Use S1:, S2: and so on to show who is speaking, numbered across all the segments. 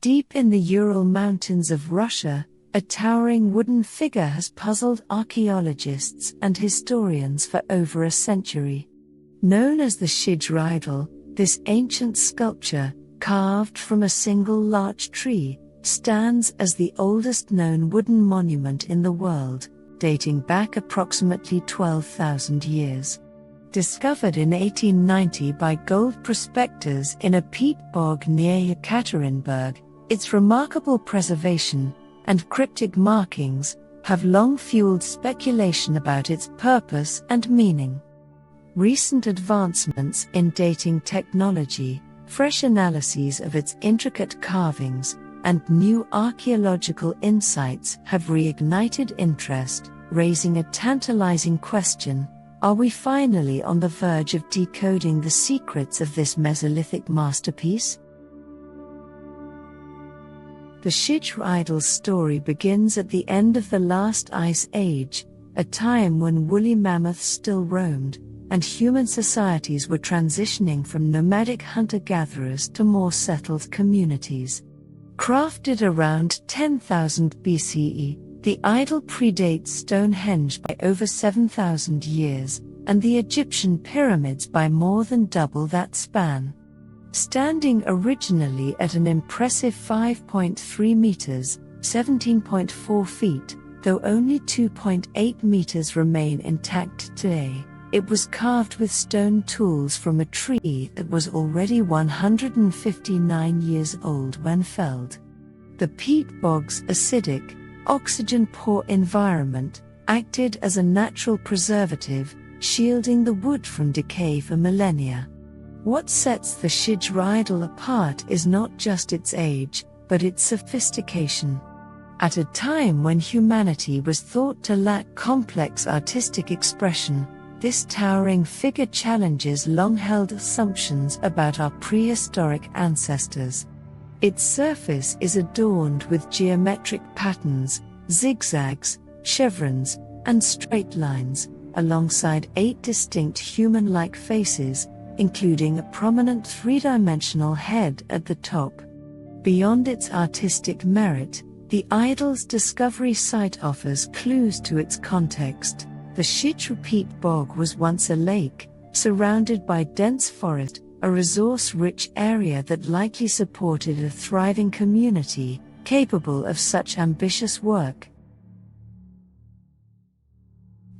S1: Deep in the Ural Mountains of Russia, a towering wooden figure has puzzled archaeologists and historians for over a century. Known as the Shigir Idol, this ancient sculpture, carved from a single larch tree, stands as the oldest known wooden monument in the world, dating back approximately 12,000 years. Discovered in 1890 by gold prospectors in a peat bog near Yekaterinburg, its remarkable preservation and cryptic markings have long fueled speculation about its purpose and meaning. Recent advancements in dating technology, fresh analyses of its intricate carvings, and new archaeological insights have reignited interest, raising a tantalizing question: are we finally on the verge of decoding the secrets of this Mesolithic masterpiece? The Shigir Idol's story begins at the end of the last ice age, a time when woolly mammoths still roamed, and human societies were transitioning from nomadic hunter-gatherers to more settled communities. Crafted around 10,000 BCE, the idol predates Stonehenge by over 7,000 years, and the Egyptian pyramids by more than double that span. Standing originally at an impressive 5.3 meters, 17.4 feet, though only 2.8 meters remain intact today, it was carved with stone tools from a tree that was already 159 years old when felled. The peat bog's acidic, oxygen-poor environment acted as a natural preservative, shielding the wood from decay for millennia. What sets the Shigir Idol apart is not just its age, but its sophistication. At a time when humanity was thought to lack complex artistic expression, this towering figure challenges long-held assumptions about our prehistoric ancestors. Its surface is adorned with geometric patterns, zigzags, chevrons, and straight lines, alongside 8 distinct human-like faces, including a prominent three-dimensional head at the top. Beyond its artistic merit, the idol's discovery site offers clues to its context. The Shigir peat bog was once a lake, surrounded by dense forest, a resource-rich area that likely supported a thriving community, capable of such ambitious work.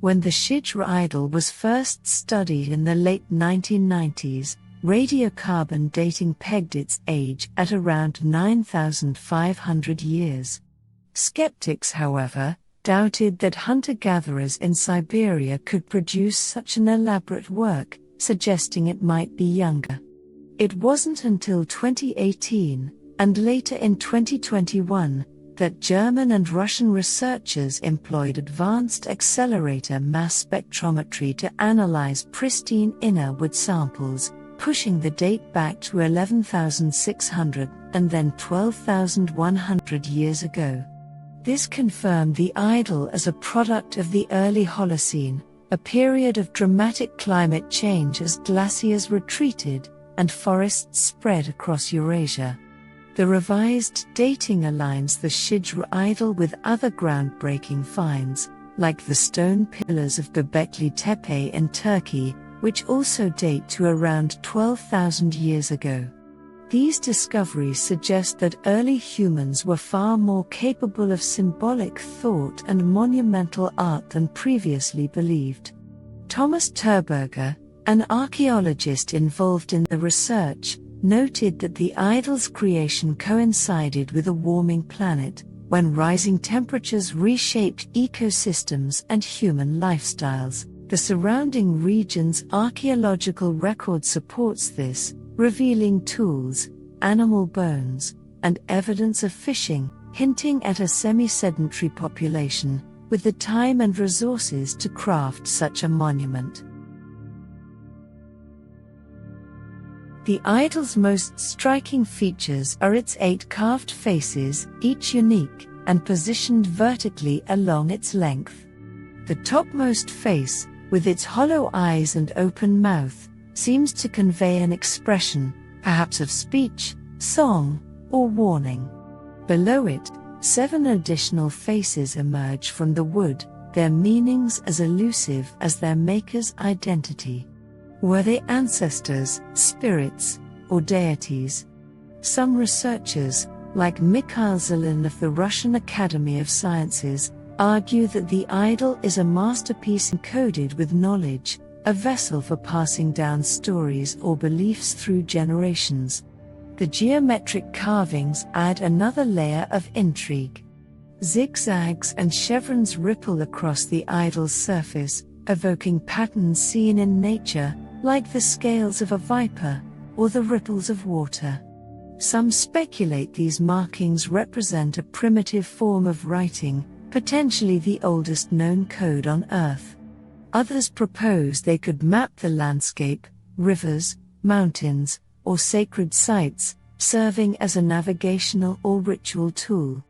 S1: When the Shigir Idol was first studied in the late 1990s, radiocarbon dating pegged its age at around 9,500 years. Skeptics, however, doubted that hunter-gatherers in Siberia could produce such an elaborate work, suggesting it might be younger. It wasn't until 2018, and later in 2021, that German and Russian researchers employed advanced accelerator mass spectrometry to analyze pristine inner wood samples, pushing the date back to 11,600 and then 12,100 years ago. This confirmed the idol as a product of the early Holocene, a period of dramatic climate change as glaciers retreated and forests spread across Eurasia. The revised dating aligns the Shigir Idol with other groundbreaking finds, like the stone pillars of Göbekli Tepe in Turkey, which also date to around 12,000 years ago. These discoveries suggest that early humans were far more capable of symbolic thought and monumental art than previously believed. Thomas Terberger, an archaeologist involved in the research, noted that the idol's creation coincided with a warming planet, when rising temperatures reshaped ecosystems and human lifestyles. The surrounding region's archaeological record supports this, revealing tools, animal bones, and evidence of fishing, hinting at a semi-sedentary population, with the time and resources to craft such a monument. The idol's most striking features are its 8 carved faces, each unique, and positioned vertically along its length. The topmost face, with its hollow eyes and open mouth, seems to convey an expression, perhaps of speech, song, or warning. Below it, 7 additional faces emerge from the wood, their meanings as elusive as their maker's identity. Were they ancestors, spirits, or deities? Some researchers, like Mikhail Zilin of the Russian Academy of Sciences, argue that the idol is a masterpiece encoded with knowledge, a vessel for passing down stories or beliefs through generations. The geometric carvings add another layer of intrigue. Zigzags and chevrons ripple across the idol's surface, evoking patterns seen in nature, like the scales of a viper, or the ripples of water. Some speculate these markings represent a primitive form of writing, potentially the oldest known code on Earth. Others propose they could map the landscape, rivers, mountains, or sacred sites, serving as a navigational or ritual tool.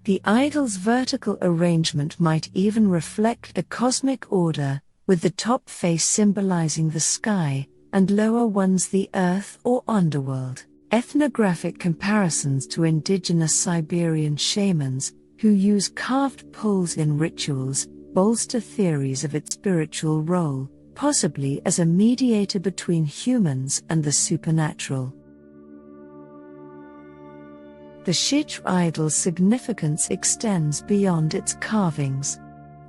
S1: The idol's vertical arrangement might even reflect a cosmic order, with the top face symbolizing the sky, and lower ones the earth or underworld. Ethnographic comparisons to indigenous Siberian shamans, who use carved poles in rituals, bolster theories of its spiritual role, possibly as a mediator between humans and the supernatural. The Shigir Idol's significance extends beyond its carvings.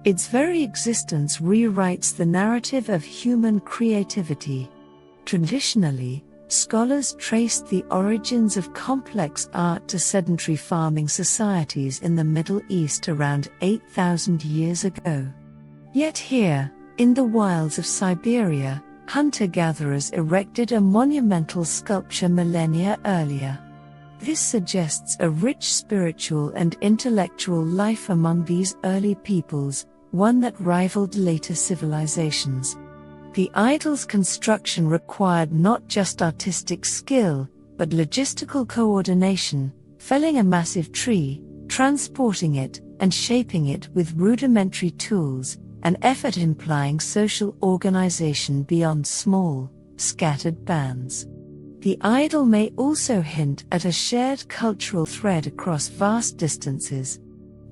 S1: Its very existence rewrites the narrative of human creativity. Traditionally, scholars traced the origins of complex art to sedentary farming societies in the Middle East around 8,000 years ago. Yet here, in the wilds of Siberia, hunter-gatherers erected a monumental sculpture millennia earlier. This suggests a rich spiritual and intellectual life among these early peoples, one that rivaled later civilizations. The idol's construction required not just artistic skill, but logistical coordination, felling a massive tree, transporting it, and shaping it with rudimentary tools, an effort implying social organization beyond small, scattered bands. The idol may also hint at a shared cultural thread across vast distances.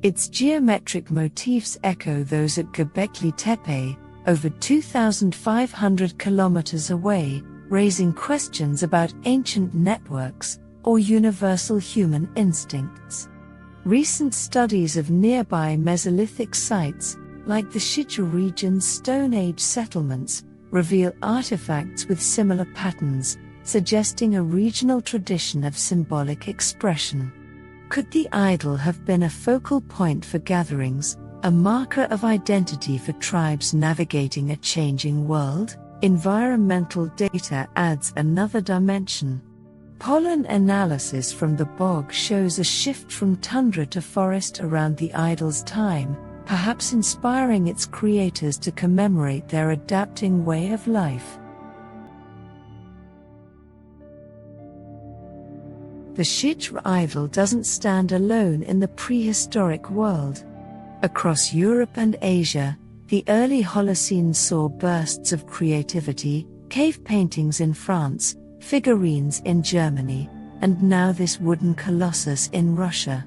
S1: Its geometric motifs echo those at Göbekli Tepe, over 2,500 kilometers away, raising questions about ancient networks or universal human instincts. Recent studies of nearby Mesolithic sites, like the Shigir region's Stone Age settlements, reveal artifacts with similar patterns, suggesting a regional tradition of symbolic expression. Could the idol have been a focal point for gatherings, a marker of identity for tribes navigating a changing world? Environmental data adds another dimension. Pollen analysis from the bog shows a shift from tundra to forest around the idol's time, perhaps inspiring its creators to commemorate their adapting way of life. The Shigir Idol doesn't stand alone in the prehistoric world. Across Europe and Asia, the early Holocene saw bursts of creativity, cave paintings in France, figurines in Germany, and now this wooden colossus in Russia.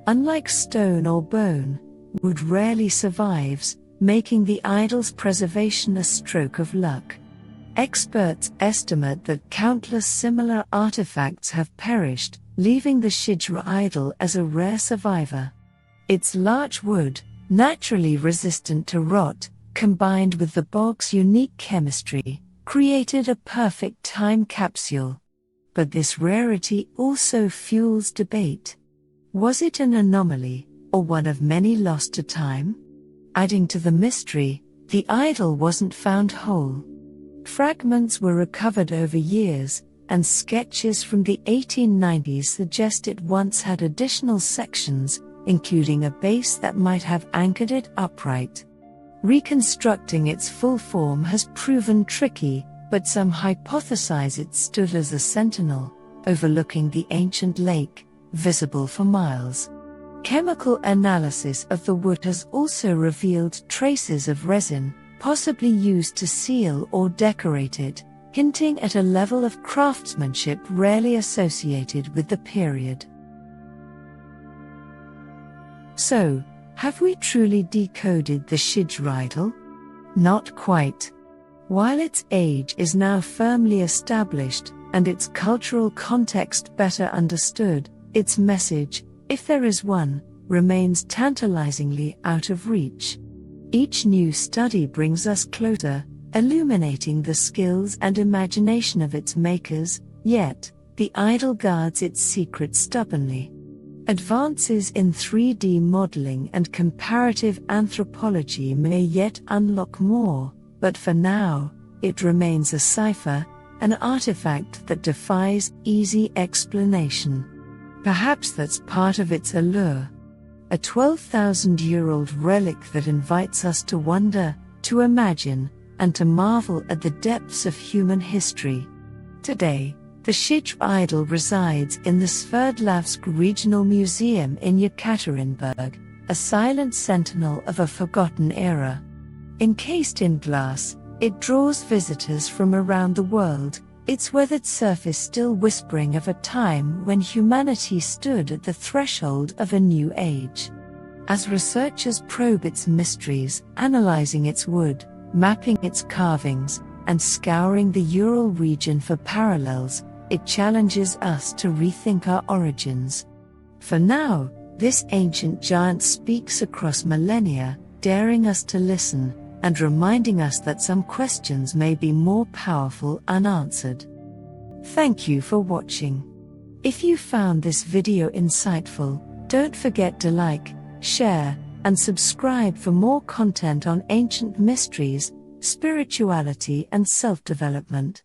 S1: Unlike stone or bone, wood rarely survives, making the idol's preservation a stroke of luck. Experts estimate that countless similar artifacts have perished, leaving the Shigir Idol as a rare survivor. Its large wood, naturally resistant to rot, combined with the bog's unique chemistry, created a perfect time capsule. But this rarity also fuels debate. Was it an anomaly, or one of many lost to time? Adding to the mystery, the idol wasn't found whole. Fragments were recovered over years, and sketches from the 1890s suggest it once had additional sections, including a base that might have anchored it upright. Reconstructing its full form has proven tricky, but some hypothesize it stood as a sentinel, overlooking the ancient lake, visible for miles. Chemical analysis of the wood has also revealed traces of resin, possibly used to seal or decorate it, hinting at a level of craftsmanship rarely associated with the period. So, have we truly decoded the Shigir Idol? Not quite. While its age is now firmly established, and its cultural context better understood, its message, if there is one, remains tantalizingly out of reach. Each new study brings us closer, illuminating the skills and imagination of its makers, yet, the idol guards its secret stubbornly. Advances in 3D modeling and comparative anthropology may yet unlock more, but for now, it remains a cipher, an artifact that defies easy explanation. Perhaps that's part of its allure. A 12,000-year-old relic that invites us to wonder, to imagine, and to marvel at the depths of human history. Today, the Shigir Idol resides in the Sverdlovsk Regional Museum in Yekaterinburg, a silent sentinel of a forgotten era. Encased in glass, it draws visitors from around the world, its weathered surface still whispering of a time when humanity stood at the threshold of a new age. As researchers probe its mysteries, analyzing its wood, mapping its carvings, and scouring the Ural region for parallels, it challenges us to rethink our origins. For now, this ancient giant speaks across millennia, daring us to listen, and reminding us that some questions may be more powerful unanswered. Thank you for watching. If you found this video insightful, don't forget to like, share, and subscribe for more content on ancient mysteries, spirituality, and self-development.